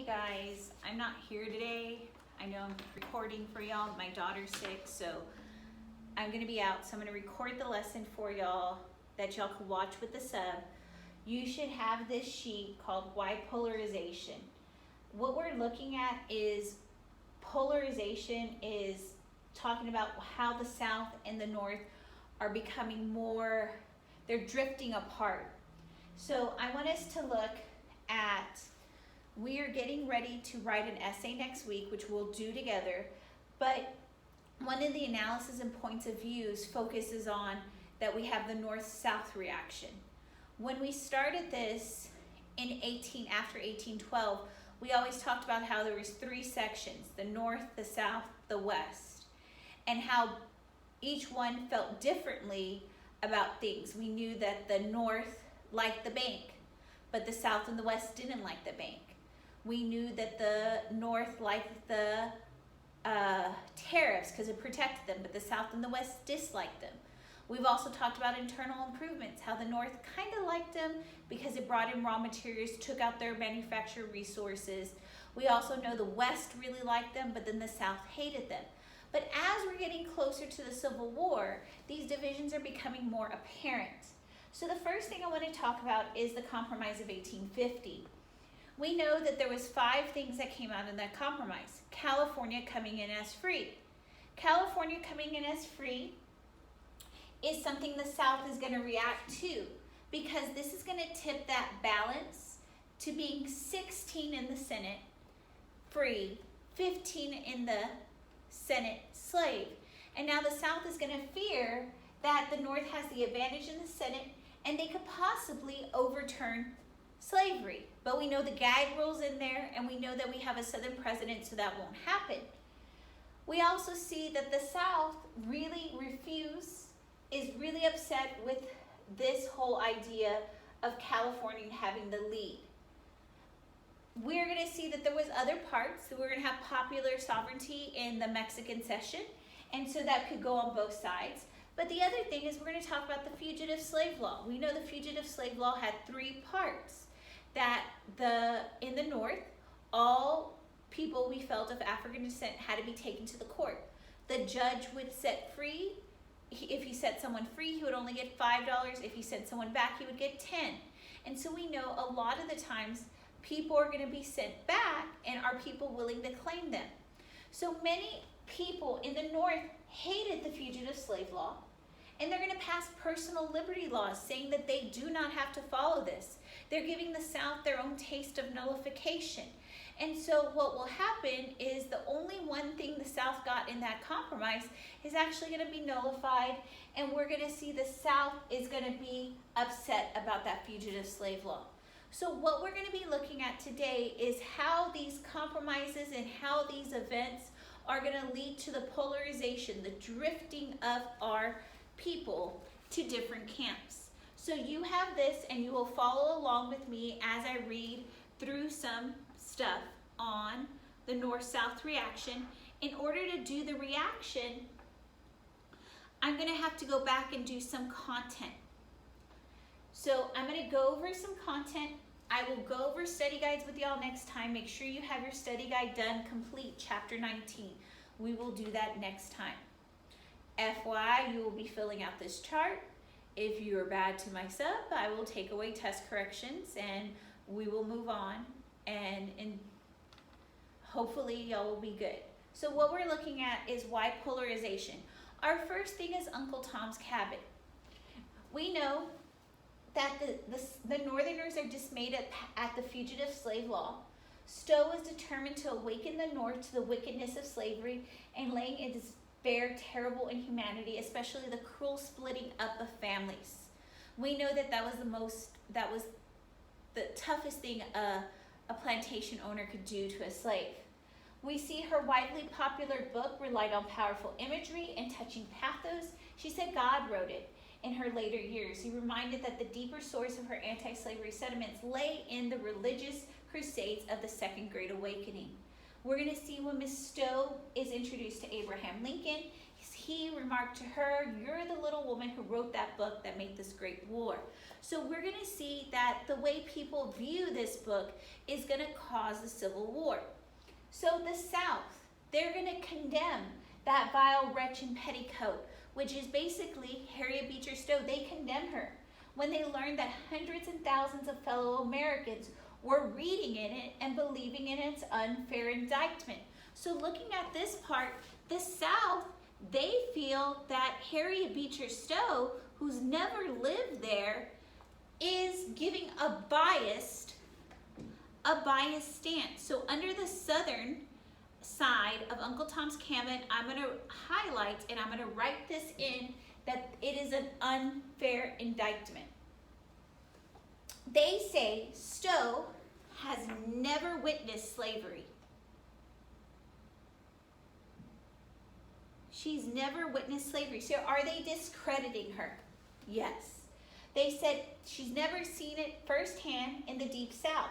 Hey guys, I'm not here today. I know I'm recording for y'all. My daughter's sick, so I'm gonna be out. So I'm gonna record the lesson for y'all that y'all can watch with the sub. You should have this sheet called Why Polarization. What we're looking at is polarization is talking about how the South and the North are becoming more, they're drifting apart. So I want us to look at, we are getting ready to write an essay next week, which we'll do together, but one of the analysis and points of views focuses on that we have the North-South reaction. When we started this after 1812, we always talked about how there was three sections, the North, the South, the West, and how each one felt differently about things. We knew that the North liked the bank, but the South and the West didn't like the bank. We knew that the North liked the tariffs because it protected them, but the South and the West disliked them. We've also talked about internal improvements, how the North kind of liked them because it brought in raw materials, took out their manufactured resources. We also know the West really liked them, but then the South hated them. But as we're getting closer to the Civil War, these divisions are becoming more apparent. So the first thing I want to talk about is the Compromise of 1850. We know that there was 5 things that came out in that compromise. California coming in as free. California coming in as free is something the South is going to react to because this is going to tip that balance to being 16 in the Senate free, 15 in the Senate slave. And now the South is going to fear that the North has the advantage in the Senate and they could possibly overturn slavery. But we know the gag rule's in there and we know that we have a Southern president, so that won't happen. We also see that the South is really upset with this whole idea of California having the lead. We're going to see that there was other parts, that we're going to have popular sovereignty in the Mexican cession, and so that could go on both sides. But the other thing is we're going to talk about the fugitive slave law. We know the fugitive slave law had 3 parts. That in the North, all people we felt of African descent had to be taken to the court. The judge would set free. If he set someone free, he would only get $5. If he sent someone back, he would get 10. And so we know a lot of the times people are going to be sent back, and are people willing to claim them? So many people in the North hated the fugitive slave law, and they're going to pass personal liberty laws saying that they do not have to follow this. They're giving the South their own taste of nullification. And so what will happen is the only one thing the South got in that compromise is actually going to be nullified, and we're going to see the South is going to be upset about that fugitive slave law. So what we're going to be looking at today is how these compromises and how these events are going to lead to the polarization, the drifting of our people to different camps. So you have this, and you will follow along with me as I read through some stuff on the North-South reaction. In order to do the reaction, I'm going to have to go back and do some content. So I'm going to go over some content. I will go over study guides with y'all next time. Make sure you have your study guide done, complete, chapter 19. We will do that next time. FYI, you will be filling out this chart. If you are bad to my sub, I will take away test corrections and we will move on, and hopefully y'all will be good. So what we're looking at is why polarization. Our first thing is Uncle Tom's Cabin. We know that the Northerners are dismayed at the fugitive slave law. Stowe is determined to awaken the North to the wickedness of slavery and laying its bare terrible inhumanity, especially the cruel splitting up of families. We know that that was the toughest thing a plantation owner could do to a slave. We see her widely popular book relied on powerful imagery and touching pathos. She said God wrote it. In her later years, he reminded that the deeper source of her anti-slavery sentiments lay in the religious crusades of the Second Great Awakening. We're going to see when Miss Stowe is introduced to Abraham Lincoln, he remarked to her, "You're the little woman who wrote that book that made this great war." So we're going to see that the way people view this book is going to cause the Civil War. So the South, they're going to condemn that vile wretch in petticoat, which is basically Harriet Beecher Stowe. They condemn her when they learned that hundreds and thousands of fellow Americans were reading in it and believing in its unfair indictment. So looking at this part, the South, they feel that Harriet Beecher Stowe, who's never lived there, is giving a biased stance. So under the Southern side of Uncle Tom's Cabin, I'm going to highlight and I'm going to write this in that it is an unfair indictment. They say Stowe has never witnessed slavery. She's never witnessed slavery. So are they discrediting her? Yes. They said she's never seen it firsthand in the Deep South,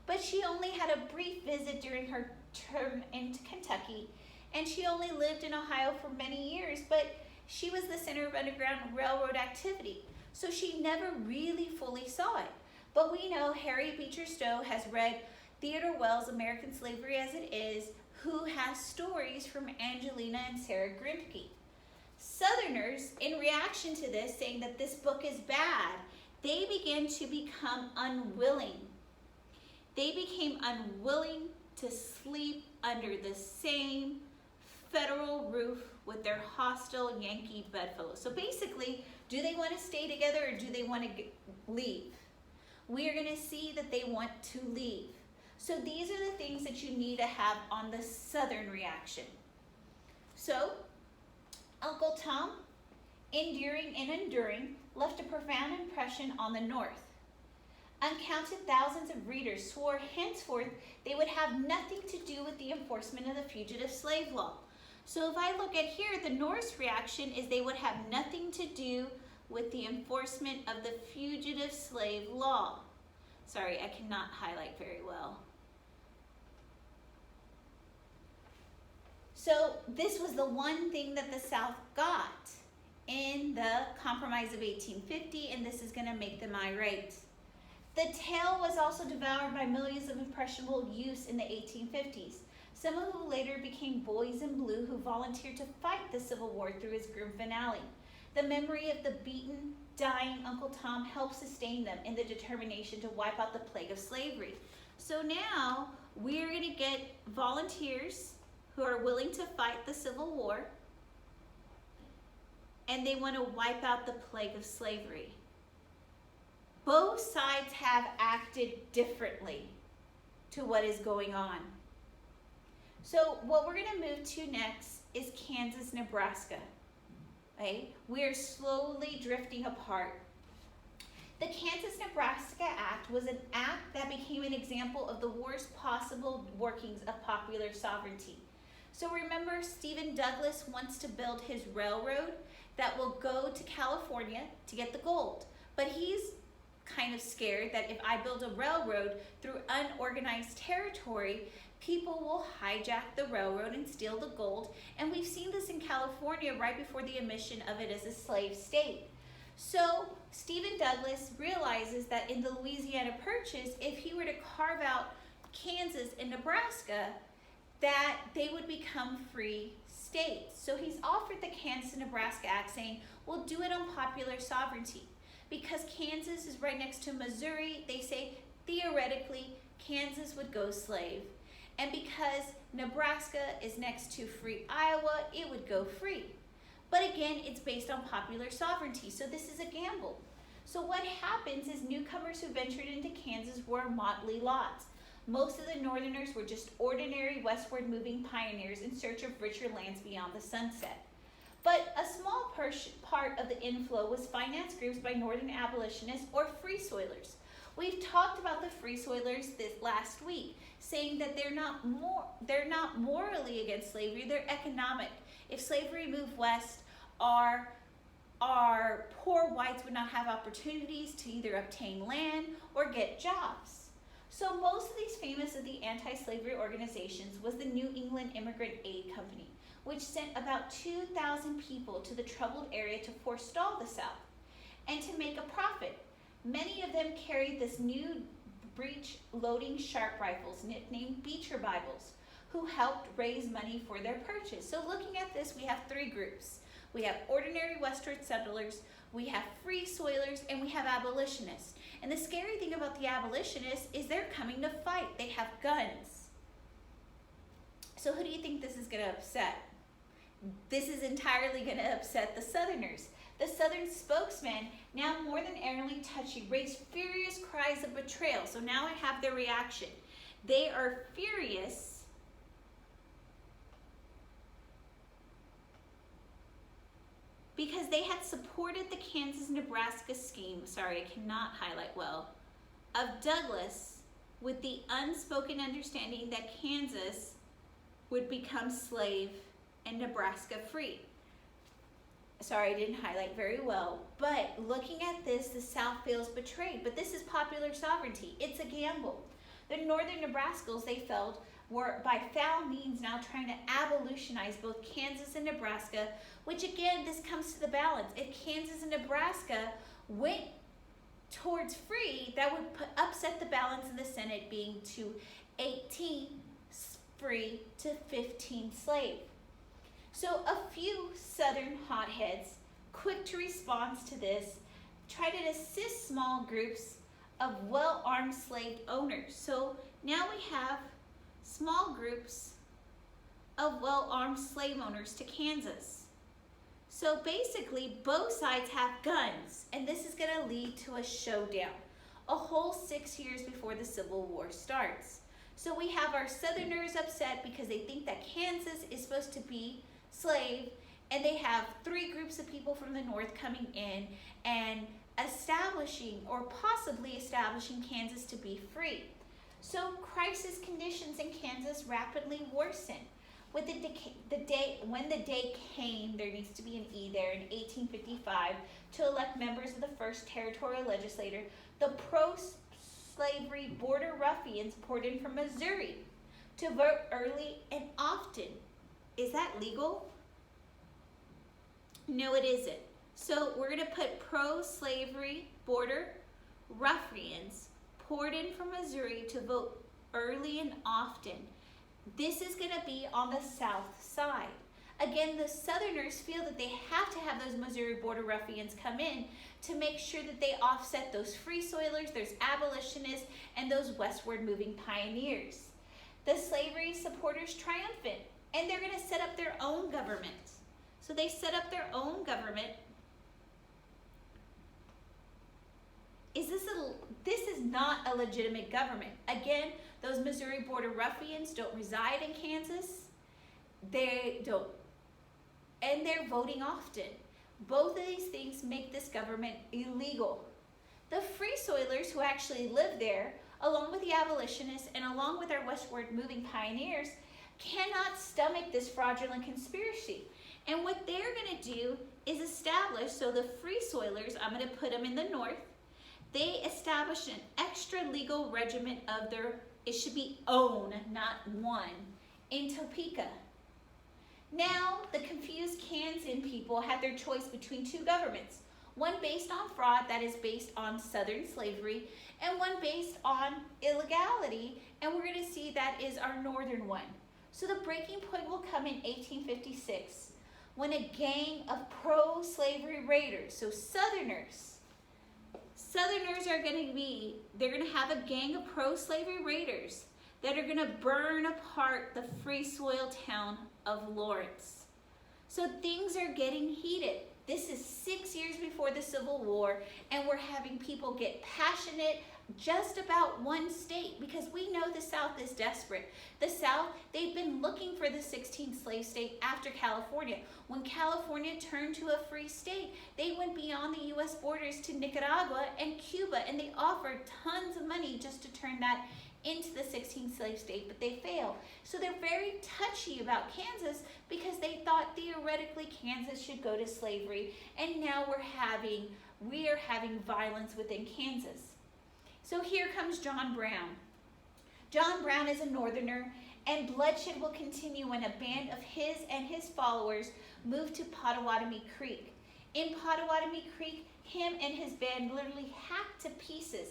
but she only had a brief visit during her term in Kentucky, and she only lived in Ohio for many years, but she was the center of Underground Railroad activity, so she never really fully saw it. But we know Harriet Beecher Stowe has read Theodore Wells' American Slavery as It Is, who has stories from Angelina and Sarah Grimke. Southerners, in reaction to this, saying that this book is bad, they began to become unwilling. They became unwilling to sleep under the same federal roof with their hostile Yankee bedfellows. So basically, do they want to stay together or do they want to leave? We are going to see that they want to leave. So these are the things that you need to have on the Southern reaction. So Uncle Tom, enduring and enduring, left a profound impression on the North. Uncounted thousands of readers swore henceforth they would have nothing to do with the enforcement of the fugitive slave law. So if I look at here, the North's reaction is they would have nothing to do with the enforcement of the fugitive slave law. Sorry, I cannot highlight very well. So this was the one thing that the South got in the Compromise of 1850, and this is going to make them irate. The tale was also devoured by millions of impressionable youths in the 1850s, some of who later became boys in blue who volunteered to fight the Civil War through its grim finale. The memory of the beaten, dying Uncle Tom helped sustain them in the determination to wipe out the plague of slavery. So now we're going to get volunteers who are willing to fight the Civil War, and they want to wipe out the plague of slavery. Both sides have acted differently to what is going on. So what we're going to move to next is Kansas, Nebraska. Okay? We're slowly drifting apart. The Kansas-Nebraska Act was an act that became an example of the worst possible workings of popular sovereignty. So remember, Stephen Douglas wants to build his railroad that will go to California to get the gold. But he's kind of scared that if I build a railroad through unorganized territory, people will hijack the railroad and steal the gold. And we've seen this in California right before the admission of it as a slave state. So Stephen Douglas realizes that in the Louisiana Purchase, if he were to carve out Kansas and Nebraska, that they would become free states. So he's offered the Kansas and Nebraska Act saying, we'll do it on popular sovereignty. Because Kansas is right next to Missouri, they say theoretically Kansas would go slave. And because Nebraska is next to free Iowa, it would go free. But again, it's based on popular sovereignty, so this is a gamble. So what happens is newcomers who ventured into Kansas were motley lots. Most of the Northerners were just ordinary westward moving pioneers in search of richer lands beyond the sunset. But a small part of the inflow was financed groups by Northern abolitionists or free soilers. We've talked about the free soilers this last week, saying that they're not morally against slavery, they're economic. If slavery moved west, our poor whites would not have opportunities to either obtain land or get jobs. So most of these famous of the anti-slavery organizations was the New England Immigrant Aid Company, which sent about 2,000 people to the troubled area to forestall the South and to make a profit. Many of them carried this new breech-loading sharp rifles nicknamed Beecher Bibles, who helped raise money for their purchase. So looking at this, we have three groups. We have ordinary westward settlers, we have free soilers, and we have abolitionists. And the scary thing about the abolitionists is they're coming to fight. They have guns. So who do you think this is going to upset? This is entirely going to upset the Southerners. The Southern spokesman, now more than airily touchy, raised furious cries of betrayal. So now I have their reaction. They are furious because they had supported the Kansas-Nebraska scheme, sorry, I cannot highlight well, of Douglas with the unspoken understanding that Kansas would become slave and Nebraska free. Sorry, I didn't highlight very well, but looking at this, the South feels betrayed. But this is popular sovereignty. It's a gamble. The northern Nebraskans, they felt, were by foul means now trying to abolitionize both Kansas and Nebraska, which again, this comes to the balance. If Kansas and Nebraska went towards free, that would upset the balance in the Senate being to 18 free to 15 slave. So a few Southern hotheads, quick to respond to this, tried to assist small groups of well-armed slave owners. So now we have small groups of well-armed slave owners to Kansas. So basically, both sides have guns, and this is going to lead to a showdown, a whole 6 years before the Civil War starts. So we have our Southerners upset because they think that Kansas is supposed to be slave, and they have three groups of people from the North coming in and establishing or possibly establishing Kansas to be free. So crisis conditions in Kansas rapidly worsen. With when the day came, there needs to be an E there in 1855 to elect members of the first territorial legislature, the pro-slavery border ruffians poured in from Missouri to vote early and often. Is that legal? No, it isn't. So we're going to put pro-slavery border ruffians poured in from Missouri to vote early and often. This is going to be on the South side. Again, the Southerners feel that they have to have those Missouri border ruffians come in to make sure that they offset those free soilers, those abolitionists, and those westward moving pioneers. The slavery supporters triumphant, and they're going to set up their own government. So they set up their own government. This is not a legitimate government. Again, those Missouri border ruffians don't reside in Kansas. They don't. And they're voting often. Both of these things make this government illegal. The free soilers who actually live there, along with the abolitionists and along with our westward moving pioneers, cannot stomach this fraudulent conspiracy. And what they're going to do is establish, so the free soilers, I'm going to put them in the north, they establish an extra legal regiment of their, it should be own, not one, in Topeka. Now, the confused Kansan people had their choice between two governments, one based on fraud, that is based on Southern slavery, and one based on illegality, and we're going to see that is our northern one. So the breaking point will come in 1856, when a gang of pro-slavery raiders, so Southerners are going to be, they're going to have a gang of pro-slavery raiders that are going to burn apart the free soil town of Lawrence. So things are getting heated. This is 6 years before the Civil War, and we're having people get passionate just about one state, because we know the South is desperate. The South, they've been looking for the 16th slave state after California. When California turned to a free state, they went beyond the U.S. borders to Nicaragua and Cuba, and they offered tons of money just to turn that into the 16th slave state, but they failed. So they're very touchy about Kansas because they thought theoretically Kansas should go to slavery, and now we are having violence within Kansas. So here comes John Brown. John Brown is a northerner, and bloodshed will continue when a band of his and his followers move to Potawatomi Creek. In Potawatomi Creek, him and his band literally hacked to pieces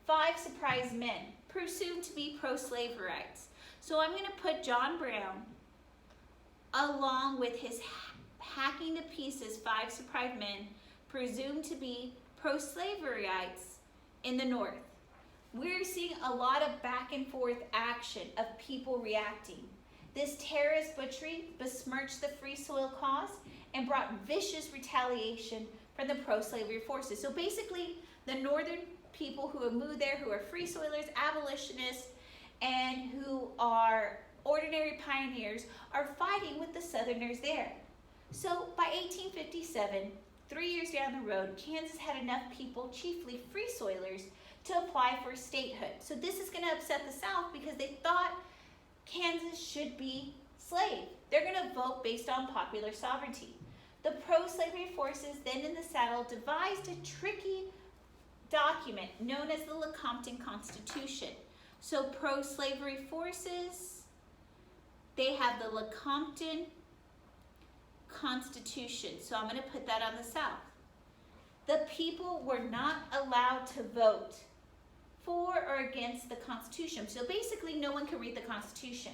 5 surprised men, presumed to be pro-slaverites. So I'm going to put John Brown along with his hacking to pieces 5 surprised men, presumed to be pro-slaverites in the north. We're seeing a lot of back and forth action of people reacting. This terrorist butchery besmirched the free soil cause and brought vicious retaliation from the pro-slavery forces. So basically, the northern people who have moved there, who are free soilers, abolitionists, and who are ordinary pioneers, are fighting with the southerners there. So by 1857, 3 years down the road, Kansas had enough people, chiefly free soilers, to apply for statehood. So this is going to upset the South because they thought Kansas should be slave. They're going to vote based on popular sovereignty. The pro-slavery forces then in the saddle devised a tricky document known as the Lecompton Constitution. So pro-slavery forces, they have the Lecompton Constitution. So I'm going to put that on the South. The people were not allowed to vote for or against the Constitution. So basically no one could read the Constitution.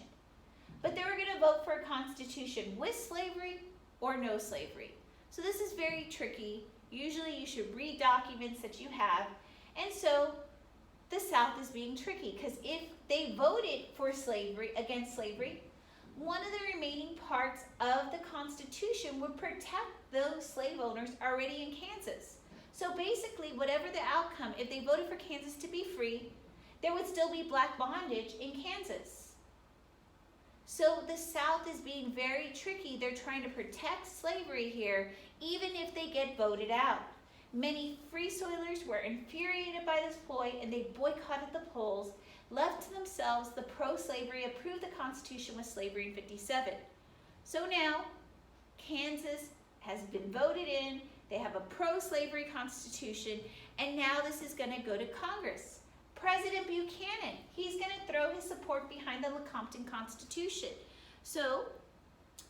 But they were going to vote for a Constitution with slavery or no slavery. So this is very tricky. Usually you should read documents that you have. And so the South is being tricky because if they voted for slavery, against slavery, one of the remaining parts of the Constitution would protect those slave owners already in Kansas. So basically, whatever the outcome, if they voted for Kansas to be free, there would still be black bondage in Kansas. So the South is being very tricky. They're trying to protect slavery here, even if they get voted out. Many free soilers were infuriated by this ploy and they boycotted the polls. Left to themselves, the pro-slavery approved the Constitution with slavery in 57. So now, Kansas has been voted in. They have a pro-slavery Constitution, and now this is going to go to Congress. President Buchanan, he's going to throw his support behind the Lecompton Constitution. So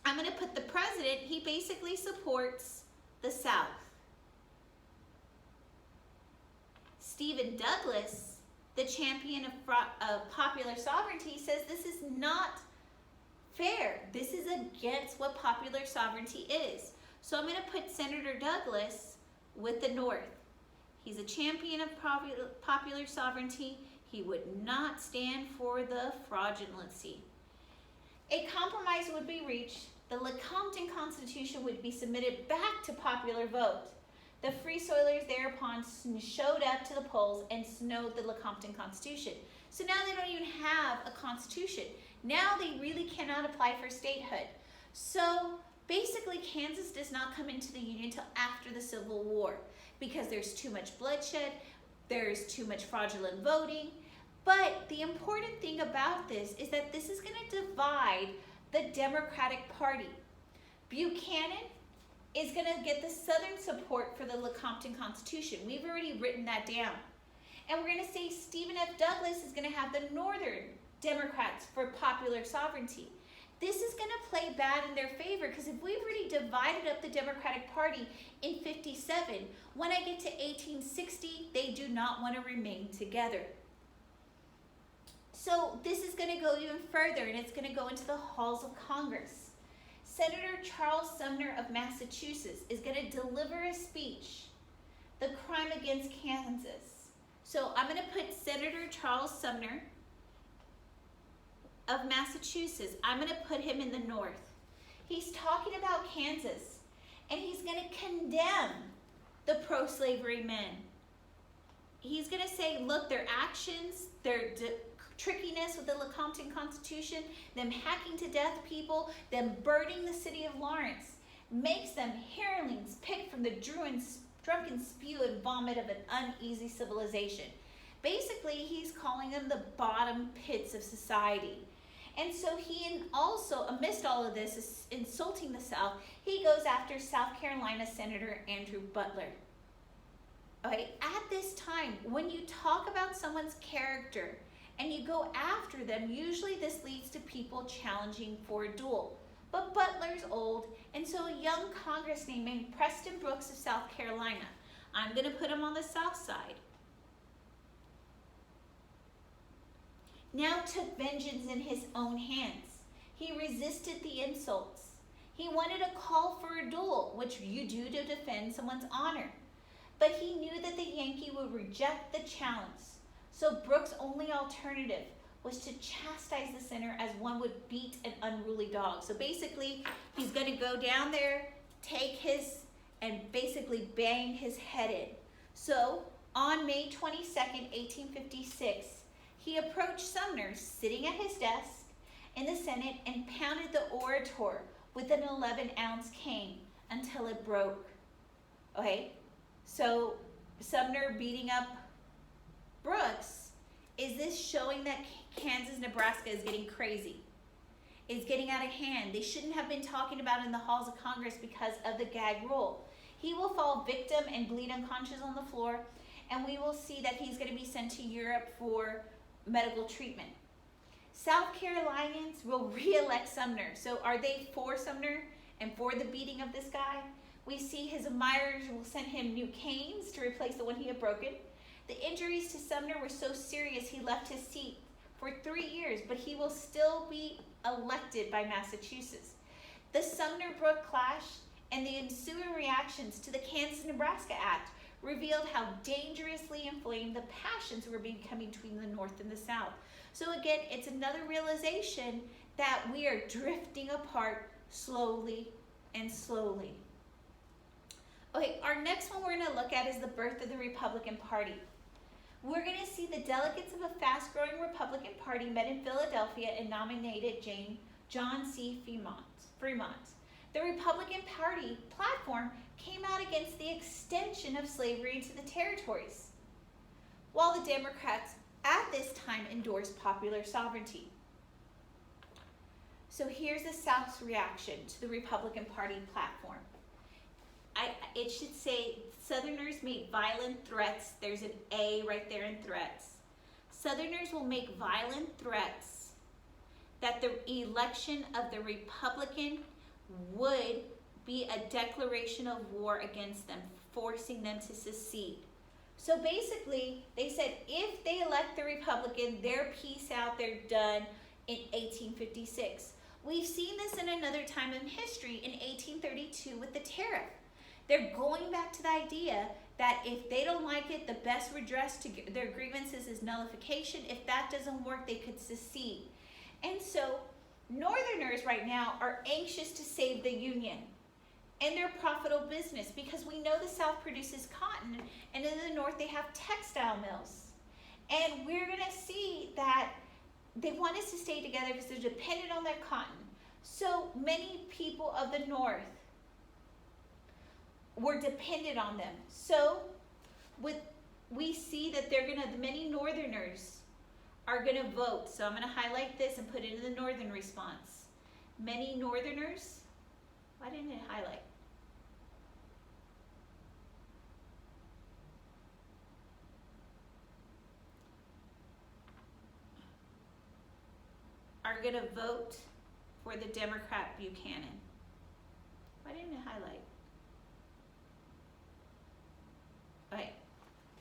I'm going to put the president, he basically supports the South. Stephen Douglas, the champion of popular sovereignty, says this is not fair. This is against what popular sovereignty is. So I'm going to put Senator Douglas with the North. He's a champion of popular sovereignty. He would not stand for the fraudulency. A compromise would be reached. The Lecompton Constitution would be submitted back to popular vote. The free soilers thereupon showed up to the polls and snowed the Lecompton Constitution. So now they don't even have a constitution. Now they really cannot apply for statehood. So basically, Kansas does not come into the Union until after the Civil War because there's too much bloodshed, there's too much fraudulent voting. But the important thing about this is that this is going to divide the Democratic Party. Buchanan is going to get the Southern support for the Lecompton Constitution. We've already written that down. And we're going to say Stephen F. Douglas is going to have the Northern Democrats for popular sovereignty. This is going to play bad in their favor because if we've already divided up the Democratic Party in 57, when I get to 1860, they do not want to remain together. So this is going to go even further, and it's going to go into the halls of Congress. Senator Charles Sumner of Massachusetts is going to deliver a speech, The Crime Against Kansas. So I'm going to put Senator Charles Sumner of Massachusetts. I'm going to put him in the North. He's talking about Kansas, and he's going to condemn the pro-slavery men. He's going to say, look, their actions, their trickiness with the Lecompton Constitution, them hacking to death people, them burning the city of Lawrence, makes them hirelings picked from the drunken spew and vomit of an uneasy civilization. Basically, he's calling them the bottom pits of society. And so he also, amidst all of this, is insulting the South. He goes after South Carolina Senator Andrew Butler. Okay, at this time, when you talk about someone's character and you go after them, usually this leads to people challenging for a duel. But Butler's old, and so a young congressman named Preston Brooks of South Carolina, I'm going to put him on the south side, now took vengeance in his own hands. He resisted the insults. He wanted a call for a duel, which you do to defend someone's honor. But he knew that the Yankee would reject the challenge. So Brooks' only alternative was to chastise the center as one would beat an unruly dog. So basically, he's going to go down there, take his, and basically bang his head in. So on May 22nd, 1856, he approached Sumner sitting at his desk in the Senate and pounded the orator with an 11-ounce cane until it broke. Okay, so Sumner beating up Brooks, is this showing that Kansas, Nebraska is getting crazy? Is getting out of hand. They shouldn't have been talking about it in the halls of Congress because of the gag rule. He will fall victim and bleed unconscious on the floor, and we will see that he's going to be sent to Europe for medical treatment. South Carolinians will re-elect Sumner. So are they for Sumner and for the beating of this guy? We see his admirers will send him new canes to replace the one he had broken. The injuries to Sumner were so serious he left his seat for 3 years, but he will still be elected by Massachusetts. The Sumner-Brooke clash and the ensuing reactions to the Kansas-Nebraska Act revealed how dangerously inflamed the passions were becoming between the North and the South. So again, it's another realization that we are drifting apart slowly and slowly. Okay, our next one we're going to look at is the birth of the Republican Party. We're going to see the delegates of a fast-growing Republican Party met in Philadelphia and nominated John C. Fremont. The Republican Party platform came out against the extension of slavery into the territories, while the Democrats at this time endorsed popular sovereignty. So here's the South's reaction to the Republican Party platform. It should say Southerners made violent threats. There's an A right there in threats. Southerners will make violent threats that the election of the Republican would be a declaration of war against them, forcing them to secede. So basically, they said if they elect the Republican, they're peace out, they're done in 1856. We've seen this in another time in history in 1832 with the tariff. They're going back to the idea that if they don't like it, the best redress to their grievances is nullification. If that doesn't work, they could secede. And so Northerners right now are anxious to save the Union and their profitable business because we know the South produces cotton and in the North they have textile mills. And we're going to see that they want us to stay together because they're dependent on their cotton. So many people of the North were dependent on them. So we see that many Northerners are going to vote. So I'm going to highlight this and put it in the Northern response. Many Northerners, why didn't it highlight? Are going to vote for the Democrat Buchanan. Why didn't it highlight? Okay,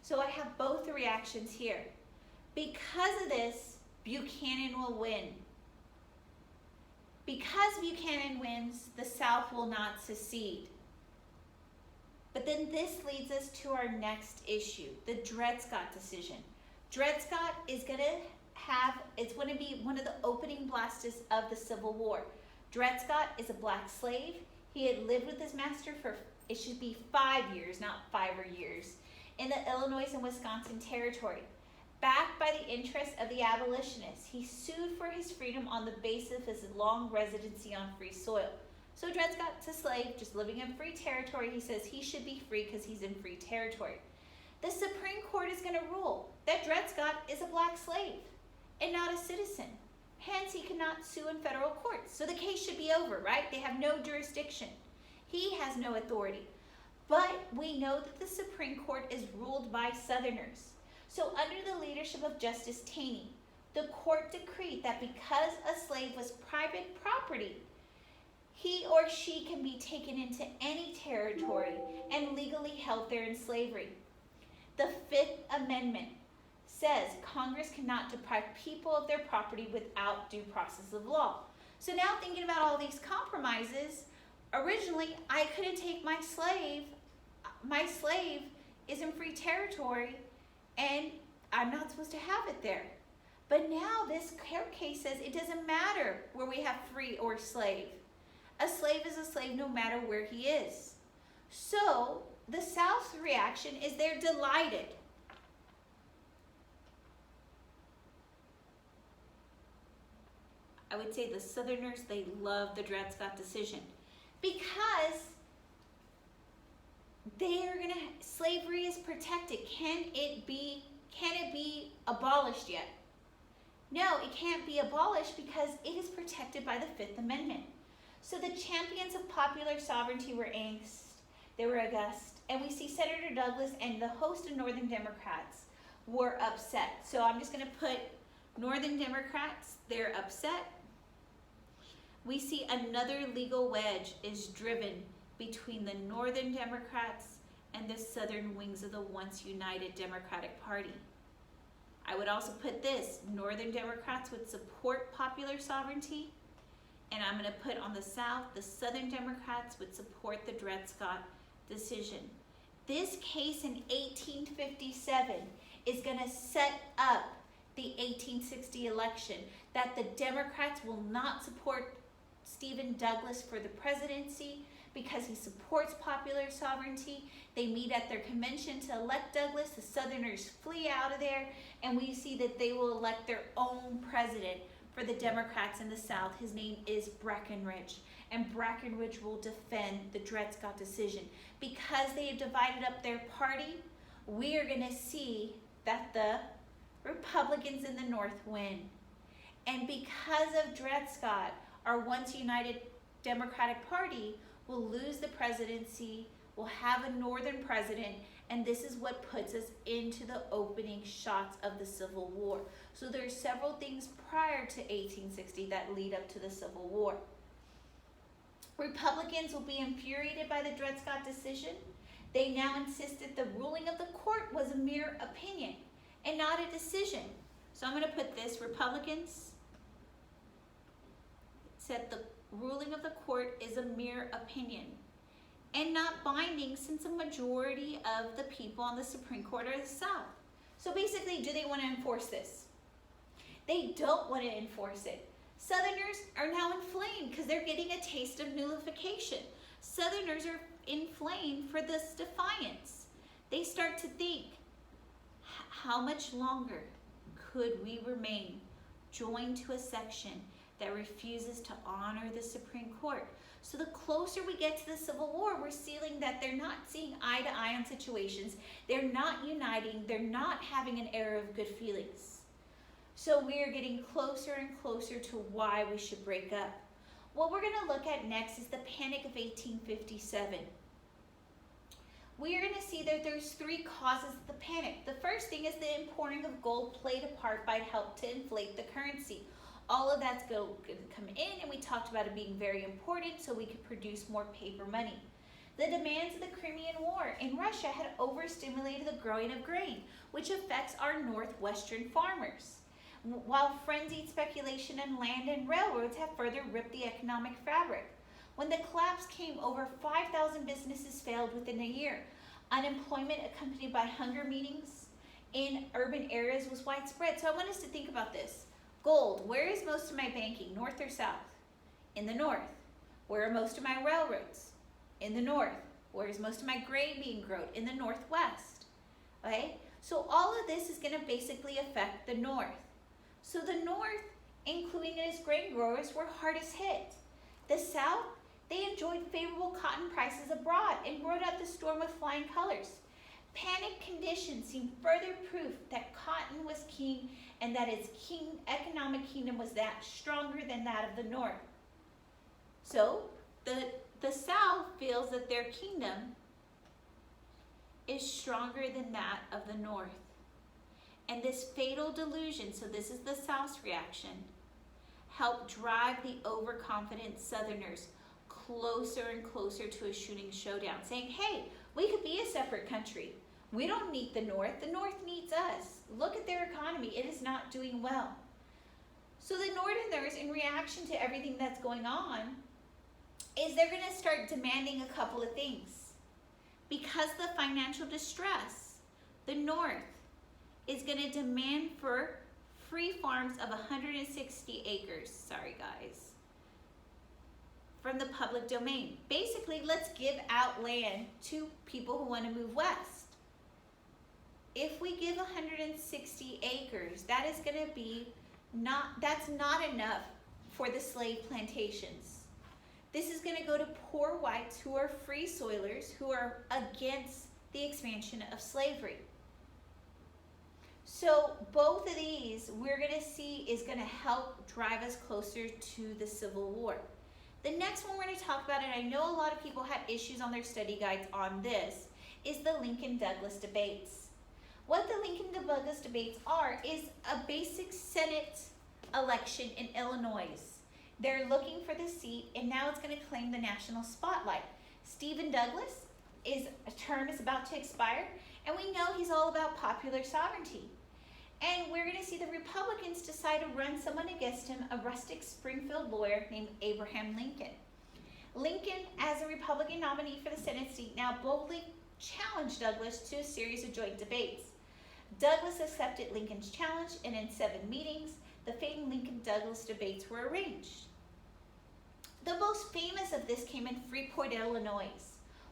so I have both the reactions here. Because of this, Buchanan will win. Because Buchanan wins, the South will not secede. But then this leads us to our next issue, the Dred Scott decision. Dred Scott is going to be one of the opening blasters of the Civil War. Dred Scott is a black slave. He had lived with his master for, it should be 5 years, not 5 years, in the Illinois and Wisconsin territory. Backed by the interests of the abolitionists, he sued for his freedom on the basis of his long residency on free soil. So Dred Scott's a slave, just living in free territory. He says he should be free because he's in free territory. The Supreme Court is going to rule that Dred Scott is a black slave and not a citizen. Hence, he cannot sue in federal courts. So the case should be over, right? They have no jurisdiction. He has no authority. But we know that the Supreme Court is ruled by Southerners. So under the leadership of Justice Taney, the court decreed that because a slave was private property, he or she can be taken into any territory and legally held there in slavery. The Fifth Amendment says Congress cannot deprive people of their property without due process of law. So now thinking about all these compromises, originally I couldn't take my slave is in free territory and I'm not supposed to have it there. But now this court case says it doesn't matter where we have free or slave. A slave is a slave no matter where he is. So the South's reaction is they're delighted. I would say the Southerners, they love the Dred Scott decision because slavery is protected. Can it be abolished yet? No, it can't be abolished because it is protected by the Fifth Amendment. So the champions of popular sovereignty were angst, they were aghast, and we see Senator Douglas and the host of Northern Democrats were upset. So I'm just going to put Northern Democrats, they're upset. We see another legal wedge is driven between the Northern Democrats and the Southern wings of the once united Democratic Party. I would also put this, Northern Democrats would support popular sovereignty, and I'm going to put on the South, the Southern Democrats would support the Dred Scott decision. This case in 1857 is going to set up the 1860 election, that the Democrats will not support Stephen Douglas for the presidency because he supports popular sovereignty. They meet at their convention to elect Douglas. The Southerners flee out of there, and we see that they will elect their own president for the Democrats in the South. His name is Breckinridge, and Breckinridge will defend the Dred Scott decision. Because they have divided up their party, we are going to see that the Republicans in the North win. And because of Dred Scott, our once united Democratic Party will lose the presidency, will have a Northern president, and this is what puts us into the opening shots of the Civil War. So there's several things prior to 1860 that lead up to the Civil War. Republicans will be infuriated by the Dred Scott decision. They now insisted the ruling of the court was a mere opinion and not a decision. So I'm going to put this, Republicans said the ruling of the court is a mere opinion and not binding, since a majority of the people on the Supreme Court are the South. So basically, do they want to enforce this? They don't want to enforce it. Southerners are now inflamed because they're getting a taste of nullification. Southerners are inflamed for this defiance. They start to think, how much longer could we remain joined to a section that refuses to honor the Supreme Court? So the closer we get to the Civil War, we're seeing that they're not seeing eye to eye on situations. They're not uniting. They're not having an era of good feelings. So we are getting closer and closer to why we should break up. What we're going to look at next is the Panic of 1857. We are going to see that there's three causes of the panic. The first thing is the importing of gold played a part by help to inflate the currency. All of that's going to come in, and we talked about it being very important so we could produce more paper money. The demands of the Crimean War in Russia had overstimulated the growing of grain, which affects our northwestern farmers, while frenzied speculation in land and railroads have further ripped the economic fabric. When the collapse came, over 5,000 businesses failed within a year. Unemployment accompanied by hunger meetings in urban areas was widespread. So I want us to think about this. Gold, where is most of my banking, north or south? In the north. Where are most of my railroads? In the north. Where is most of my grain being grown? In the northwest. Okay? So all of this is going to basically affect the north. So the north, including its grain growers, were hardest hit. The south, they enjoyed favorable cotton prices abroad and rode out the storm with flying colors. Panic conditions seemed further proof that cotton was king and that its economic kingdom was that stronger than that of the north. So the south feels that their kingdom is stronger than that of the north. And this fatal delusion, so this is the South's reaction, helped drive the overconfident Southerners closer and closer to a shooting showdown, saying, hey, we could be a separate country. We don't need the North needs us. Look at their economy, it is not doing well. So the Northerners, in reaction to everything that's going on, is they're gonna start demanding a couple of things. Because of the financial distress, the North is gonna demand for free farms of 160 acres, sorry guys, from the public domain. Basically, let's give out land to people who want to move west. If we give 160 acres, that is going to be that's not enough for the slave plantations. This is going to go to poor whites who are free soilers, who are against the expansion of slavery. So both of these we're going to see is going to help drive us closer to the Civil War. The next one we're going to talk about, and I know a lot of people had issues on their study guides on this, is the Lincoln-Douglas debates. What the Lincoln-Douglas debates are is a basic Senate election in Illinois. They're looking for the seat, and now it's going to claim the national spotlight. Stephen Douglas, his term is about to expire, and we know he's all about popular sovereignty. And we're going to see the Republicans decide to run someone against him, a rustic Springfield lawyer named Abraham Lincoln. Lincoln, as a Republican nominee for the Senate seat, now boldly challenged Douglas to a series of joint debates. Douglas accepted Lincoln's challenge, and in 7 meetings, the famed Lincoln-Douglas debates were arranged. The most famous of this came in Freeport, Illinois,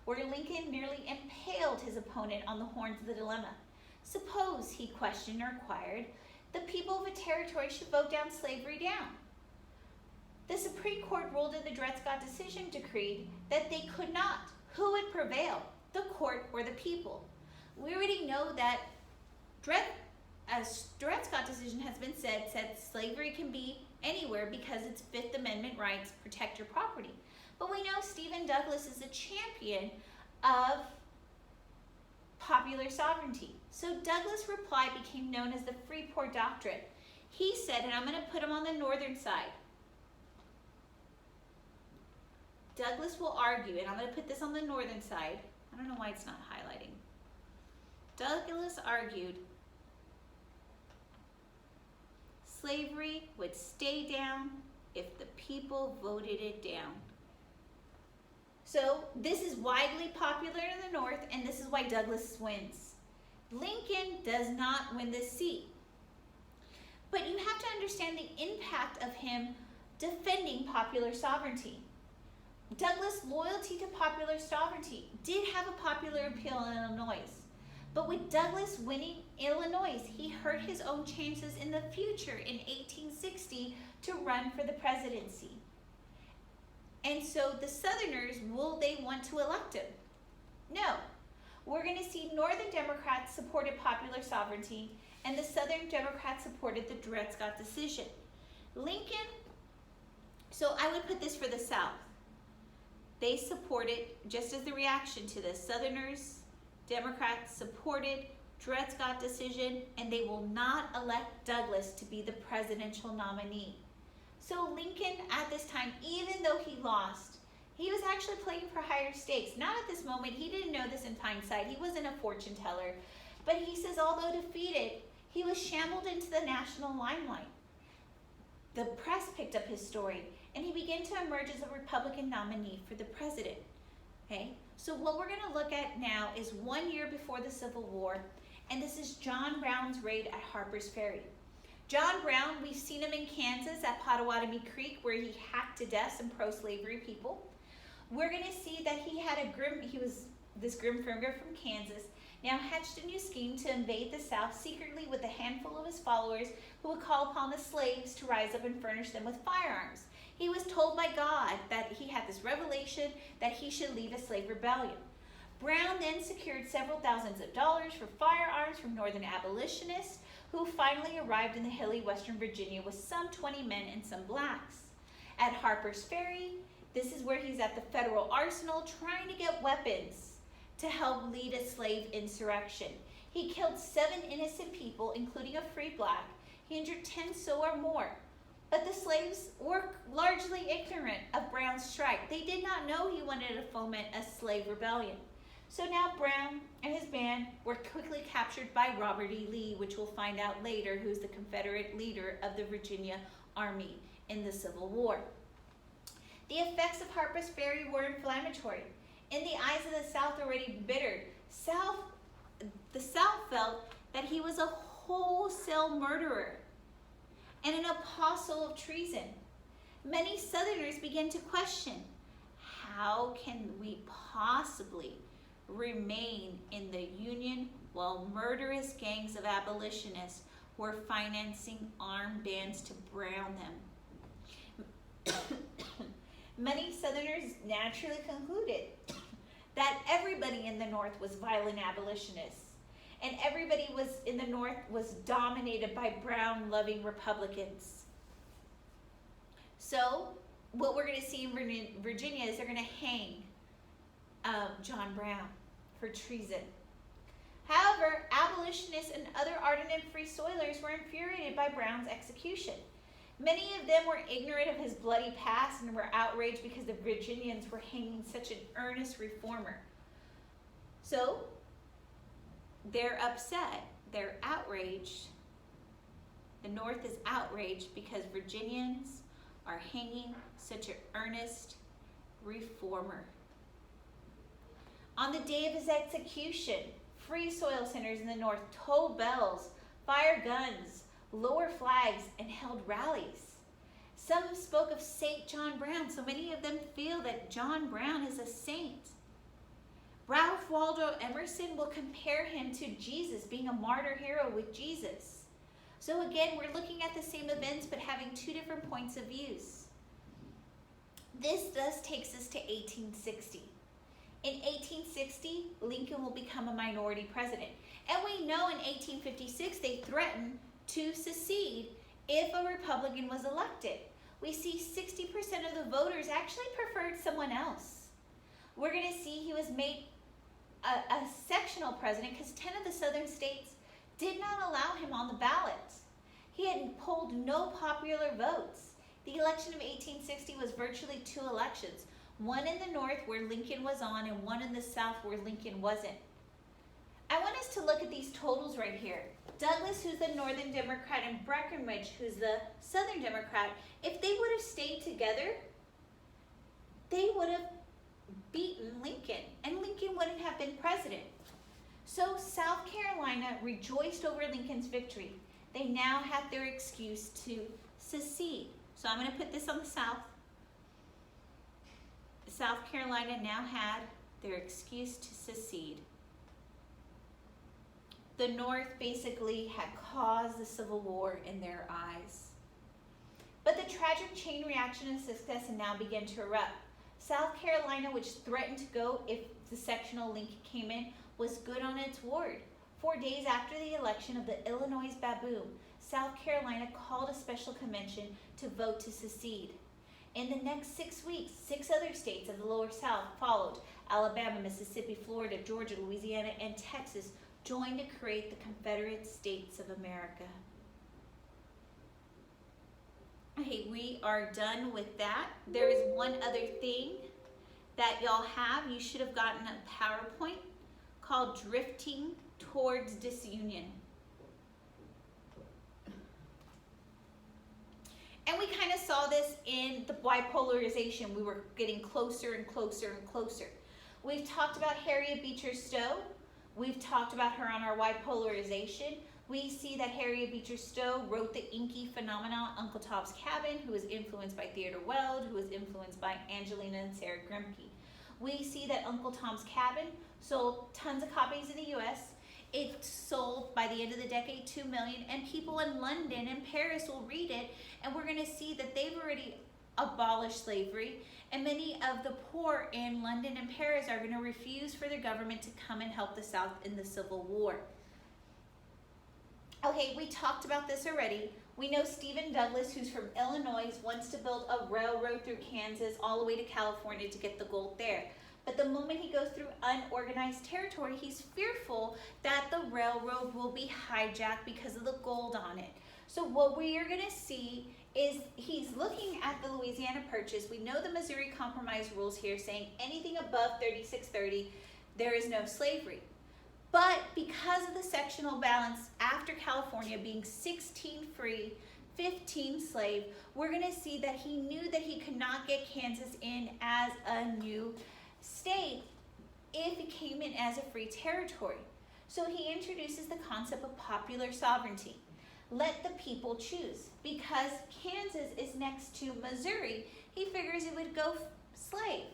where Lincoln nearly impaled his opponent on the horns of the dilemma. Suppose, he questioned or inquired, the people of a territory should vote down slavery down. The Supreme Court ruled in the Dred Scott decision decreed that they could not. Who would prevail, the court or the people? We already know that as Dred Scott decision has been said slavery can be anywhere because its Fifth Amendment rights protect your property. But we know Stephen Douglas is a champion of popular sovereignty. So Douglas' reply became known as the Freeport Doctrine. He said, and I'm going to put him on the northern side. Douglas will argue, and I'm going to put this on the northern side. I don't know why it's not highlighting. Douglas argued slavery would stay down if the people voted it down. So this is widely popular in the North, and this is why Douglas wins. Lincoln does not win this seat. But you have to understand the impact of him defending popular sovereignty. Douglas' loyalty to popular sovereignty did have a popular appeal in Illinois. But with Douglas winning Illinois, he hurt his own chances in the future in 1860 to run for the presidency. And so the Southerners, will they want to elect him? No. We're going to see Northern Democrats supported popular sovereignty, and the Southern Democrats supported the Dred Scott decision. Lincoln, so I would put this for the South. They supported, just as the reaction to the Southerners, Democrats supported Dred Scott decision, and they will not elect Douglas to be the presidential nominee. So Lincoln at this time, even though he lost, he was actually playing for higher stakes. Not at this moment, he didn't know this in hindsight, he wasn't a fortune teller. But he says, although defeated, he was shambled into the national limelight. The press picked up his story, and he began to emerge as a Republican nominee for the president. Okay, so what we're going to look at now is 1 year before the Civil War, and this is John Brown's raid at Harper's Ferry. John Brown, we've seen him in Kansas at Pottawatomie Creek, where he hacked to death some pro-slavery people. We're going to see that he was this grim figure from Kansas, now hatched a new scheme to invade the South secretly with a handful of his followers who would call upon the slaves to rise up and furnish them with firearms. He was told by God that he had this revelation that he should lead a slave rebellion. Brown then secured several thousands of dollars for firearms from Northern abolitionists who finally arrived in the hilly Western Virginia with some 20 men and some blacks. At Harper's Ferry, this is where he's at the federal arsenal trying to get weapons to help lead a slave insurrection. He killed 7 innocent people, including a free black. He injured 10 so or more. But the slaves were largely ignorant of Brown's strike. They did not know he wanted to foment a slave rebellion. So now Brown and his band were quickly captured by Robert E. Lee, which we'll find out later, who's the Confederate leader of the Virginia Army in the Civil War. The effects of Harper's Ferry were inflammatory. In the eyes of the South, already bittered, the South felt that he was a wholesale murderer and an apostle of treason. Many Southerners began to question, how can we possibly remain in the Union while murderous gangs of abolitionists were financing armed bands to brown them? Many Southerners naturally concluded that everybody in the North was violent abolitionists, and everybody in the North was dominated by Brown-loving Republicans. So what we're going to see in Virginia is they're going to hang John Brown for treason. However, abolitionists and other ardent and free soilers were infuriated by Brown's execution. Many of them were ignorant of his bloody past and were outraged because the Virginians were hanging such an earnest reformer. So they're upset, they're outraged. The North is outraged because Virginians are hanging such an earnest reformer. On the day of his execution, free soil centers in the North tolled bells, fired guns, lowered flags, and held rallies. Some spoke of Saint John Brown, so many of them feel that John Brown is a saint. Ralph Waldo Emerson will compare him to Jesus, being a martyr hero with Jesus. So again, we're looking at the same events, but having 2 different points of views. This thus takes us to 1860. In 1860, Lincoln will become a minority president. And we know in 1856, they threatened to secede if a Republican was elected. We see 60% of the voters actually preferred someone else. We're going to see he was made a sectional president because 10 of the southern states did not allow him on the ballot. He had polled no popular votes. The election of 1860 was virtually 2 elections, one in the North where Lincoln was on and one in the South where Lincoln wasn't. I want us to look at these totals right here. Douglas, who's the Northern Democrat, and Breckinridge, who's the Southern Democrat, if they would have stayed together, they would have beaten Lincoln, and Lincoln wouldn't have been president. So South Carolina rejoiced over Lincoln's victory. They now had their excuse to secede. So I'm going to put this on the South. South Carolina now had their excuse to secede. The North basically had caused the Civil War in their eyes. But the tragic chain reaction of success now began to erupt. South Carolina, which threatened to go if the sectional Lincoln came in, was good on its word. 4 days after the election of the Illinois baboon, South Carolina called a special convention to vote to secede. In the next 6 weeks, 6 other states of the Lower South followed. Alabama, Mississippi, Florida, Georgia, Louisiana, and Texas joined to create the Confederate States of America. Okay, we are done with that. There is one other thing that y'all have. You should have gotten a PowerPoint called Drifting Towards Disunion. And we kind of saw this in the bipolarization. We were getting closer and closer and closer. We've talked about Harriet Beecher Stowe. We've talked about her on our bipolarization. We see that Harriet Beecher Stowe wrote the inky phenomenon, Uncle Tom's Cabin, who was influenced by Theodore Weld, who was influenced by Angelina and Sarah Grimke. We see that Uncle Tom's Cabin sold tons of copies in the U.S. It sold, by the end of the decade, 2 million, and people in London and Paris will read it, and we're going to see that they've already abolished slavery, and many of the poor in London and Paris are going to refuse for their government to come and help the South in the Civil War. Okay, we talked about this already. We know Stephen Douglas, who's from Illinois, wants to build a railroad through Kansas all the way to California to get the gold there. But the moment he goes through unorganized territory, he's fearful that the railroad will be hijacked because of the gold on it. So what we are going to see is he's looking at the Louisiana Purchase. We know the Missouri Compromise rules here saying anything above 3630, there is no slavery. But because of the sectional balance after California being 16 free, 15 slave, we're going to see that he knew that he could not get Kansas in as a new state if it came in as a free territory. So he introduces the concept of popular sovereignty. Let the people choose. Because Kansas is next to Missouri, he figures it would go slave.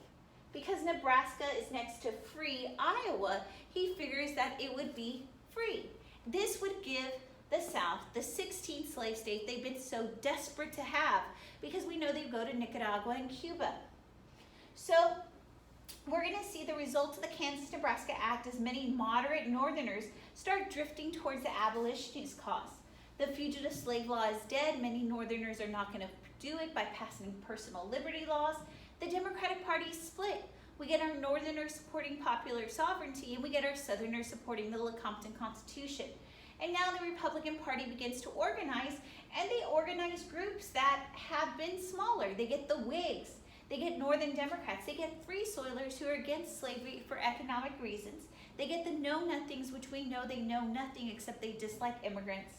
Because Nebraska is next to free Iowa, he figures that it would be free. This would give the South the 16th slave state they've been so desperate to have, because we know they go to Nicaragua and Cuba. So we're going to see the results of the Kansas-Nebraska Act as many moderate Northerners start drifting towards the abolitionist cause. The fugitive slave law is dead. Many Northerners are not going to do it by passing personal liberty laws. The Democratic Party is split. We get our Northerners supporting popular sovereignty, and we get our Southerners supporting the Lecompton Constitution. And now the Republican Party begins to organize, and they organize groups that have been smaller. They get the Whigs, they get Northern Democrats, they get Free Soilers who are against slavery for economic reasons. They get the Know-Nothings, which we know they know nothing except they dislike immigrants,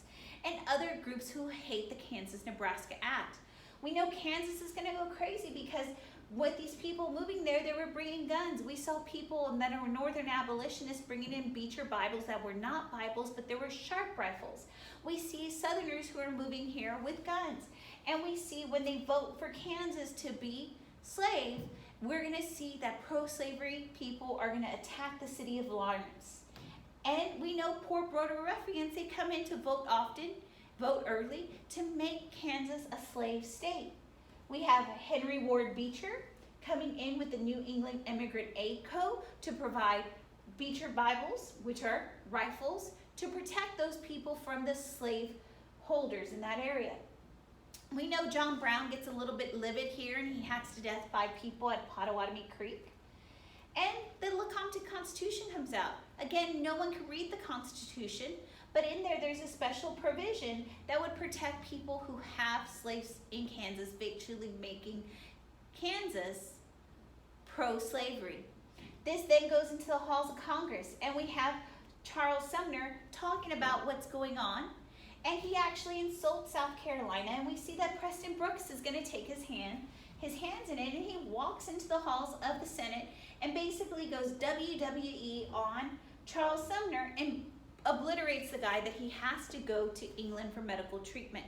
and other groups who hate the Kansas-Nebraska Act. We know Kansas is going to go crazy because with these people moving there, they were bringing guns. We saw people that are Northern abolitionists bringing in Beecher Bibles that were not Bibles, but there were sharp rifles. We see Southerners who are moving here with guns. And we see when they vote for Kansas to be slave, we're going to see that pro-slavery people are going to attack the city of Lawrence. And we know poor border ruffians, they come in to vote often, vote early, to make Kansas a slave state. We have Henry Ward Beecher coming in with the New England Immigrant Aid Co. to provide Beecher Bibles, which are rifles, to protect those people from the slave holders in that area. We know John Brown gets a little bit livid here, and he hacks to death 5 people at Pottawatomie Creek. And the Lecompton Constitution comes out. Again, no one can read the Constitution, but in there, there's a special provision that would protect people who have slaves in Kansas, virtually making Kansas pro-slavery. This then goes into the halls of Congress, and we have Charles Sumner talking about what's going on, and he actually insults South Carolina, and we see that Preston Brooks is going to take his hands in it, and he walks into the halls of the Senate and basically goes WWE on Charles Sumner and obliterates the guy that he has to go to England for medical treatment.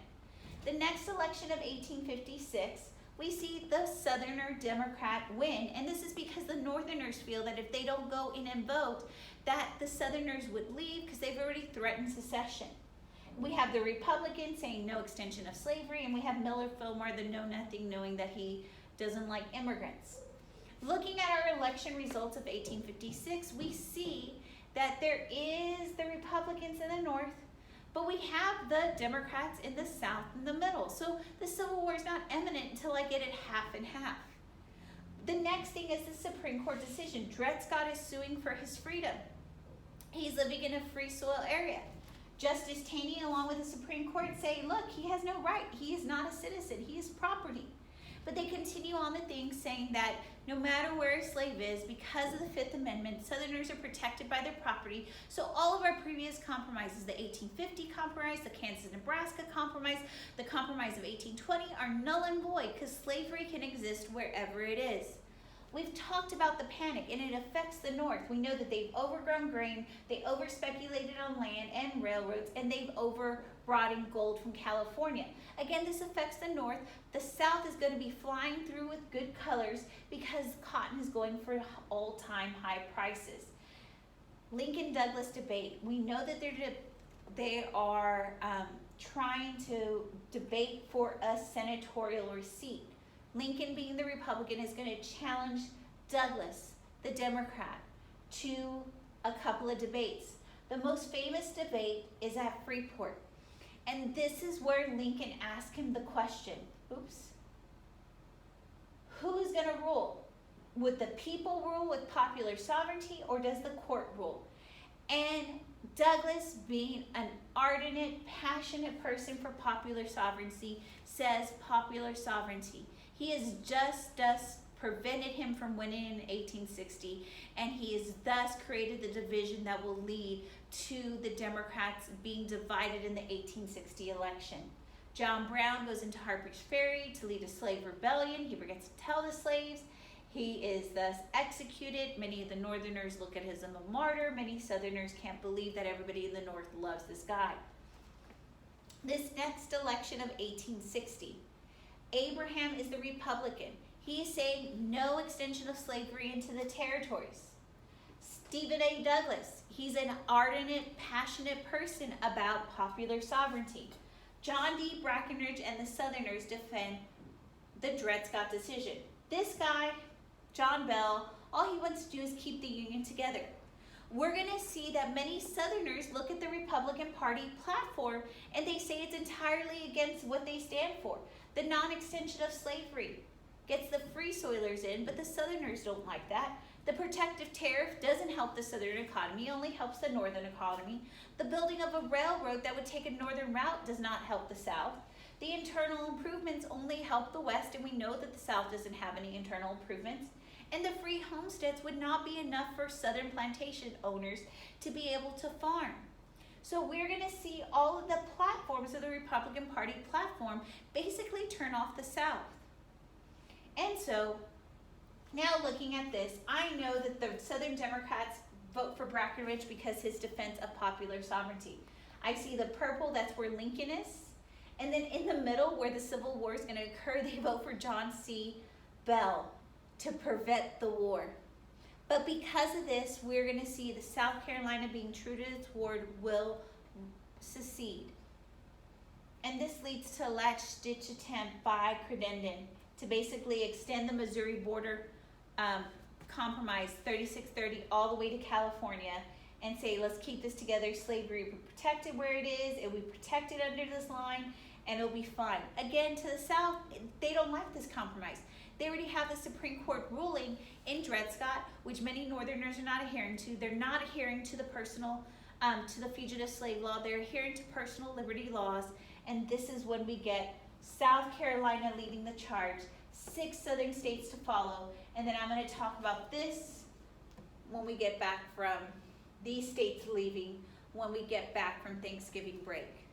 The next election of 1856, we see the Southerner Democrat win, and this is because the Northerners feel that if they don't go in and vote, that the Southerners would leave because they've already threatened secession. We have the Republicans saying no extension of slavery, and we have Miller Fillmore, the know-nothing, knowing that he doesn't like immigrants. Looking at our election results of 1856, we see that there is the Republicans in the north, but we have the Democrats in the south in the middle. So the Civil War is not imminent until I get it half and half. The next thing is the Supreme Court decision. Dred Scott is suing for his freedom. He's living in a free soil area. Justice Taney, along with the Supreme Court, say, look, he has no right. He is not a citizen. He is property. But they continue on the thing saying that no matter where a slave is, because of the Fifth Amendment, Southerners are protected by their property. So all of our previous compromises, the 1850 Compromise, the Kansas-Nebraska Compromise, the Compromise of 1820 are null and void because slavery can exist wherever it is. We've talked about the panic, and it affects the North. We know that they've overgrown grain, they over-speculated on land and railroads, and they've over-brought in gold from California. Again, this affects the North. The South is going to be flying through with good colors because cotton is going for all-time high prices. Lincoln-Douglas debate. We know that they are trying to debate for a senatorial seat. Lincoln, being the Republican, is going to challenge Douglas, the Democrat, to a couple of debates. The most famous debate is at Freeport. And this is where Lincoln asked him the question, who's going to rule? Would the people rule with popular sovereignty, or does the court rule? And Douglas, being an ardent, passionate person for popular sovereignty, says popular sovereignty. He has just thus prevented him from winning in 1860, and he has thus created the division that will lead to the Democrats being divided in the 1860 election. John Brown goes into Harper's Ferry to lead a slave rebellion. He forgets to tell the slaves. He is thus executed. Many of the Northerners look at him as a martyr. Many Southerners can't believe that everybody in the North loves this guy. This next election of 1860, Abraham is the Republican. He is saying no extension of slavery into the territories. Stephen A. Douglas, he's an ardent, passionate person about popular sovereignty. John D. Breckinridge and the Southerners defend the Dred Scott decision. This guy, John Bell, all he wants to do is keep the Union together. We're going to see that many Southerners look at the Republican Party platform and they say it's entirely against what they stand for. The non-extension of slavery gets the Free Soilers in, but the Southerners don't like that. The protective tariff doesn't help the Southern economy, only helps the Northern economy. The building of a railroad that would take a northern route does not help the South. The internal improvements only help the West, and we know that the South doesn't have any internal improvements. And the free homesteads would not be enough for Southern plantation owners to be able to farm. So we're going to see all of the platforms of the Republican Party platform basically turn off the South. And so, now looking at this, I know that the Southern Democrats vote for Breckinridge because his defense of popular sovereignty. I see the purple, that's where Lincoln is. And then in the middle, where the Civil War is going to occur, they vote for John C. Bell to prevent the war. But because of this, we're going to see the South Carolina being true to its word will secede. And this leads to a last-ditch attempt by Crittenden to basically extend the Missouri border compromise 3630 all the way to California and say, let's keep this together. Slavery will be protected where it is. It will be protected under this line, and it'll be fine. Again, to the South, they don't like this compromise. They already have the Supreme Court ruling in Dred Scott, which many Northerners are not adhering to. They're not adhering to the to the fugitive slave law. They're adhering to personal liberty laws, and this is when we get South Carolina leading the charge, 6 Southern states to follow, and then I'm going to talk about this when we get back from these states leaving, when we get back from Thanksgiving break.